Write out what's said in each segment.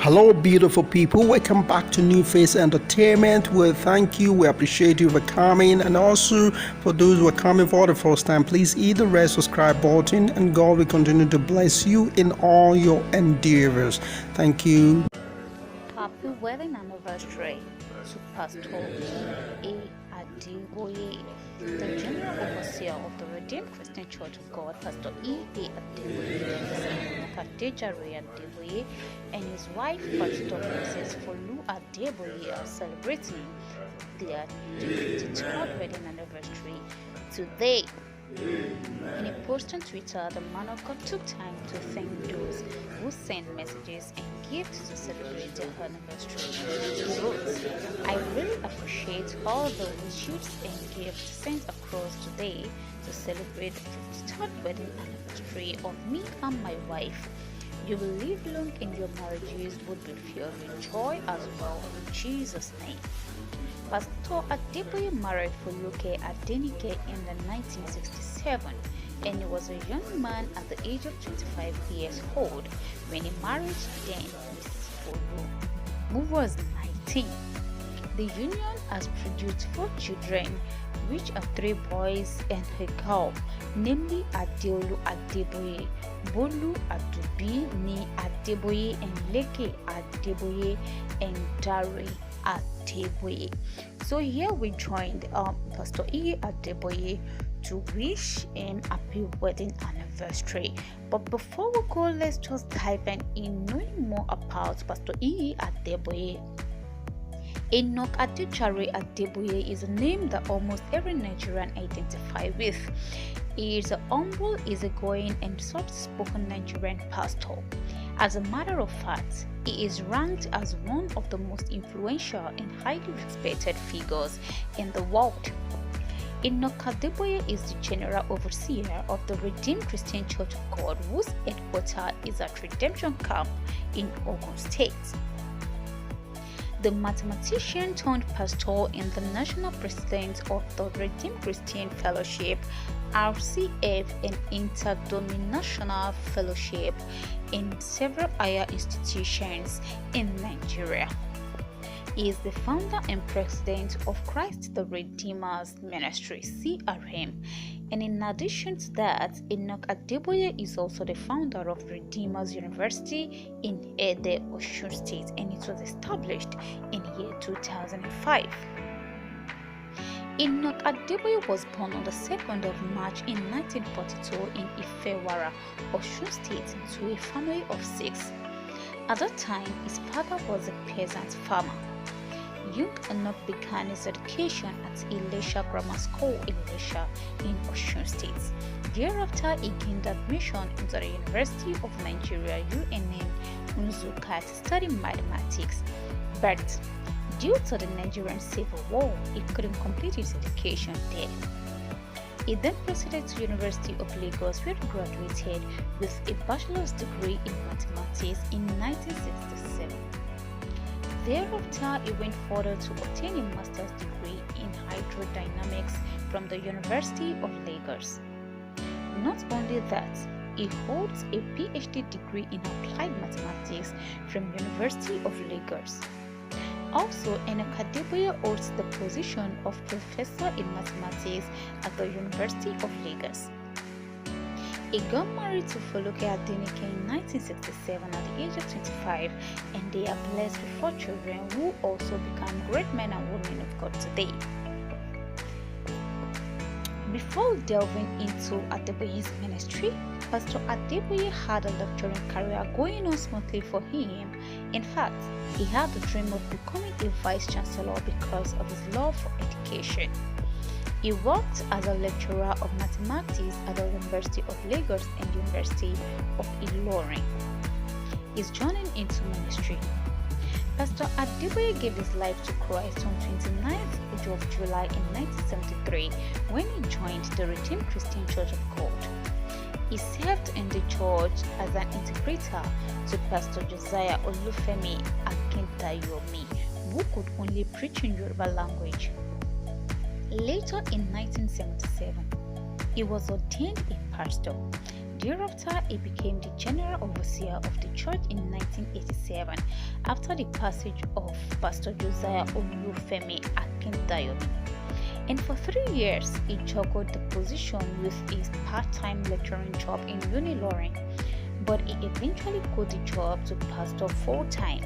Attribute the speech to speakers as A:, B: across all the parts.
A: Hello, beautiful people. Welcome back to New Face Entertainment. We thank you. We appreciate you for coming. And also, for those who are coming for the first time, please hit the red subscribe button, and God will continue to bless you in all your endeavors. Thank you.
B: Happy wedding anniversary to Pastor Enoch Adeboye, the General Overseer of the Redeemed Christian Church of God. Pastor Enoch Adeboye, Enoch Adeboye, and his wife, Pastor Mrs. Folu Adeboye, are celebrating their 53rd wedding anniversary today. In a post on Twitter, the man of God took time to thank those who sent messages and gifts to celebrate their anniversary. He wrote, "I really appreciate all the wishes and gifts sent across today to celebrate the 53rd wedding anniversary of me and my wife. You will live long and your marriages would be filled with joy as well in Jesus' name." Pastor Adeboye married Foluke Adenike in 1967, and he was a young man at the age of 25 years old when he married then Mrs. Folu, who was 19. The union has produced 4 children, which are 3 boys and a girl, namely Adeolu Adeboye, Bolu Adubi Ni Adeboye, and Leke Adeboye, and Dare Adeboye. So here we joined Pastor Enoch Adeboye to wish him happy wedding anniversary. But before we go, let's just dive in knowing more about Pastor Enoch Adeboye. Enoch Adeboye is a name that almost every Nigerian identifies with. He is a humble, easygoing, and soft-spoken Nigerian pastor. As a matter of fact, he is ranked as one of the most influential and highly respected figures in the world. Enoch Adeboye is the General Overseer of the Redeemed Christian Church of God, whose headquarters is at Redemption Camp in Ogun State. The mathematician turned pastor and the national president of the Redeemed Christian Fellowship, RCF, and Interdenominational Fellowship in several higher institutions in Nigeria. He is the founder and president of Christ the Redeemer's Ministry, CRM. And in addition to that, Enoch Adeboye is also the founder of Redeemer's University in Ede, Osun State, and it was established in year 2005. Enoch Adeboye was born on the 2nd of March in 1942 in Ifewara, Osun State, to a family of 6. At that time, his father was a peasant farmer. Young Enoch began his education at Ilesha Grammar School in Ilesha in Osun State. Thereafter, he gained admission into the University of Nigeria (UNN) Nsukka to study mathematics, but due to the Nigerian Civil War, he couldn't complete his education there. He then proceeded to University of Lagos, where he graduated with a bachelor's degree in mathematics in 1967. Thereafter, he went further to obtain a master's degree in hydrodynamics from the University of Lagos. Not only that, he holds a PhD degree in applied mathematics from University of Lagos. Also, Enoch Adeboye holds the position of professor in mathematics at the University of Lagos. He got married to Foluke Adenike in 1967 at the age of 25, and they are blessed with 4 children who also become great men and women of God today. Before delving into Adeboye's ministry, Pastor Adeboye had a lecturing career going on smoothly for him. In fact, he had the dream of becoming a vice chancellor because of his love for education. He worked as a lecturer of mathematics at the University of Lagos and University of Ilorin. He's joining into ministry. Pastor Adeboye gave his life to Christ on 29th of July in 1973 when he joined the Redeemed Christian Church of God. He served in the church as an interpreter to Pastor Josiah Olufemi Akintayomi, who could only preach in Yoruba language. Later in 1977, he was ordained a pastor. Thereafter, he became the general overseer of the church in 1987 after the passage of Pastor Josiah Olufemi Akintayomi. And for 3 years, he juggled the position with his part-time lecturing job in Uniloring, but he eventually got the job to pastor full-time.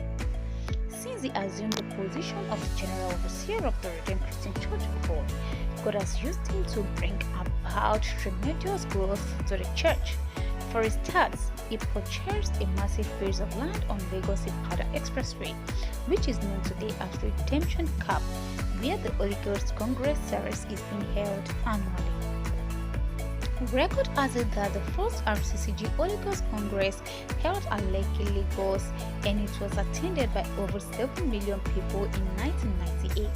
B: Since he assumed the position of the general overseer of the Redeemed Christian Church of God, God has used him to bring about tremendous growth to the church. For a start, he purchased a massive piece of land on Lagos-Ibadan Expressway, which is known today as Redemption Camp, where the Holy Ghost Congress series is being held annually. Record has it that the first RCCG Holy Ghost Congress held at Lekki, Lagos, and it was attended by over 7 million people in 1998.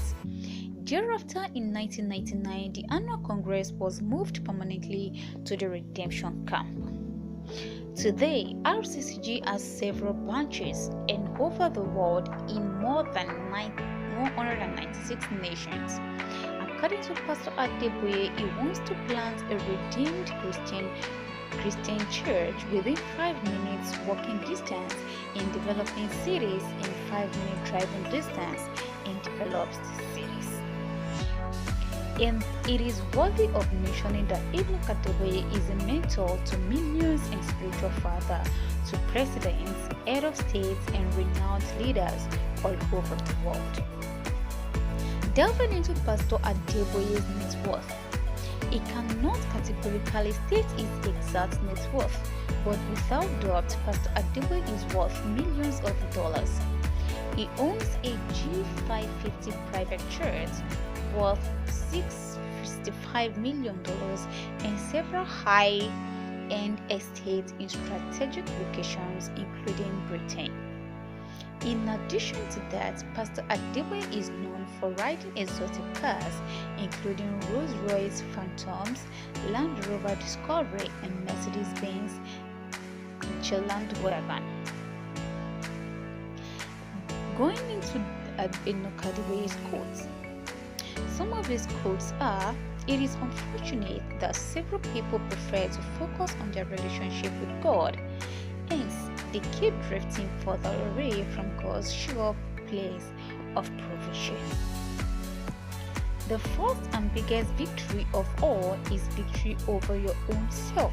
B: Thereafter, in 1999, the annual Congress was moved permanently to the Redemption Camp. Today, RCCG has several branches and over the world in more than 196 nations. According to Pastor Adeboye, he wants to plant a redeemed Christian church within 5 minutes walking distance in developing cities and 5-minute driving distance in developed cities. And it is worthy of mentioning that Enoch Adeboye is a mentor to millions and spiritual father to presidents, head of states, and renowned leaders all over the world. Delving into Pastor Adeboye's net worth, he cannot categorically state his exact net worth, but without doubt, Pastor Adeboye is worth millions of dollars. He owns a G550 private church worth $665 million and several high-end estates in strategic locations, including Britain. In addition to that, Pastor Adeboye is known for riding exotic cars, including Rolls-Royce Phantoms, Land Rover Discovery, and Mercedes-Benz G-Wagon. Going into Enoch Adeboye's quotes. Some of his quotes are, "It is unfortunate that several people prefer to focus on their relationship with God, hence they keep drifting further away from God's sure place of provision. The first and biggest victory of all is victory over your own self.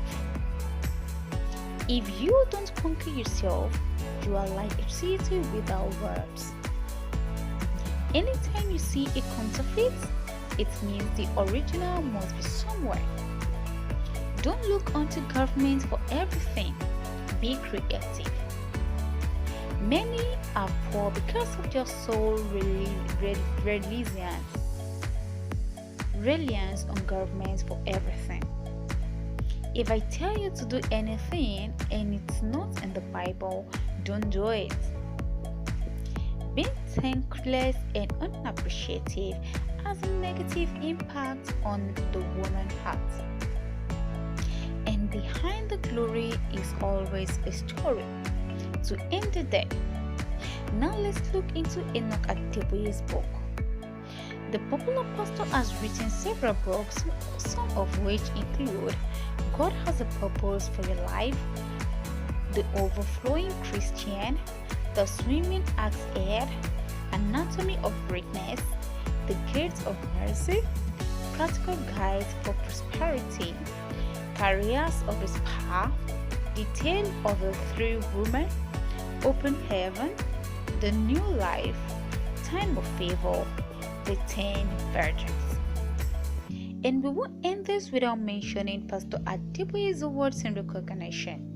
B: If you don't conquer yourself, you are like a city without words. Anytime you see a counterfeit, it means the original must be somewhere. Don't look unto government for everything. Be creative. Many are poor because of their sole reliance on government for everything. If I tell you to do anything and it's not in the Bible, don't do it. Being thankless and unappreciative has a negative impact on the woman's heart. And behind the glory is always a story to end the day. Now let's look into Enoch Adeboye's book. The popular pastor has written several books, some of which include God Has a Purpose for Your Life, The Overflowing Christian, The Swimming Axe Head, Anatomy of Greatness, The Gates of Mercy, Practical Guides for Prosperity, Careers of His Power, The Tale of the Three Women, Open Heaven, The New Life, Time of Favor, The 10 Virgins. And we will end this without mentioning Pastor Adeboye's awards and recognition.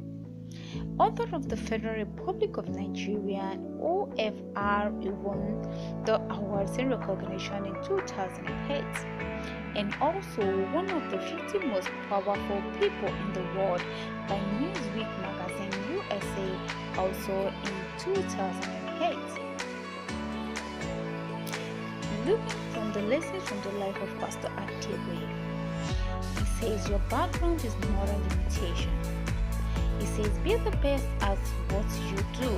B: Author of the Federal Republic of Nigeria, OFR, won the awards and recognition in 2008, and also one of the 50 most powerful people in the world by Newsweek magazine USA, also in 2008. Looking from the lessons from the life of Pastor Adeboye, he says your background is not a limitation. He says be the best at what you do.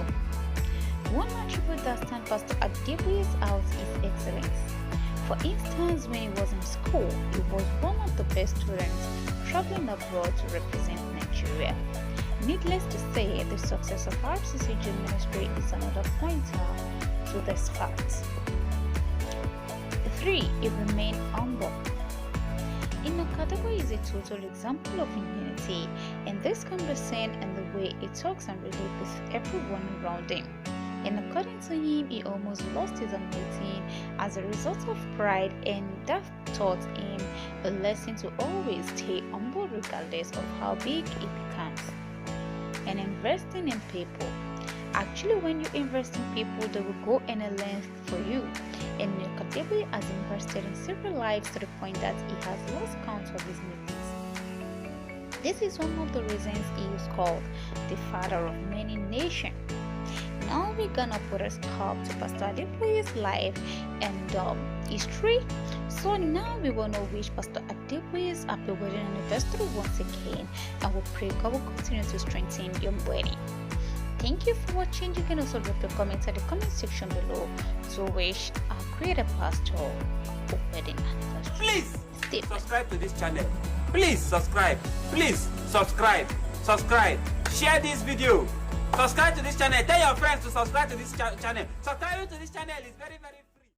B: One attribute that stands Pastor Adeboye out is excellence. For instance, when he was in school, he was one of the best students traveling abroad to represent Nigeria. Nigeria. Needless to say, the success of RCCG ministry is another pointer to this fact. 3. It remained humble. Enoch Adeboye is a total example of humility, and this can be seen in the way he talks and relates with everyone around him. And according to him, he almost lost his anointing as a result of pride, and that taught him a lesson to always stay humble regardless of how big it becomes. And investing in people. Actually, when you invest in people, they will go any length for you. And Enoch Adeboye has invested in several lives to the point that he has lost count of his meetings. This is one of the reasons he is called the father of many nations. Now we're gonna put a stop to Pastor Adeboye's life and history. So now we wanna wish Pastor Adeboye's happy wedding anniversary once again, and we pray God will continue to strengthen your wedding. Thank you for watching. You can also drop your comments at the comment section below to wish our creator pastor a wedding anniversary.
C: Please subscribe to this channel. Please subscribe. Please subscribe. Share this video. Subscribe to this channel. Tell your friends to subscribe to this channel. Subscribing to this channel is very, very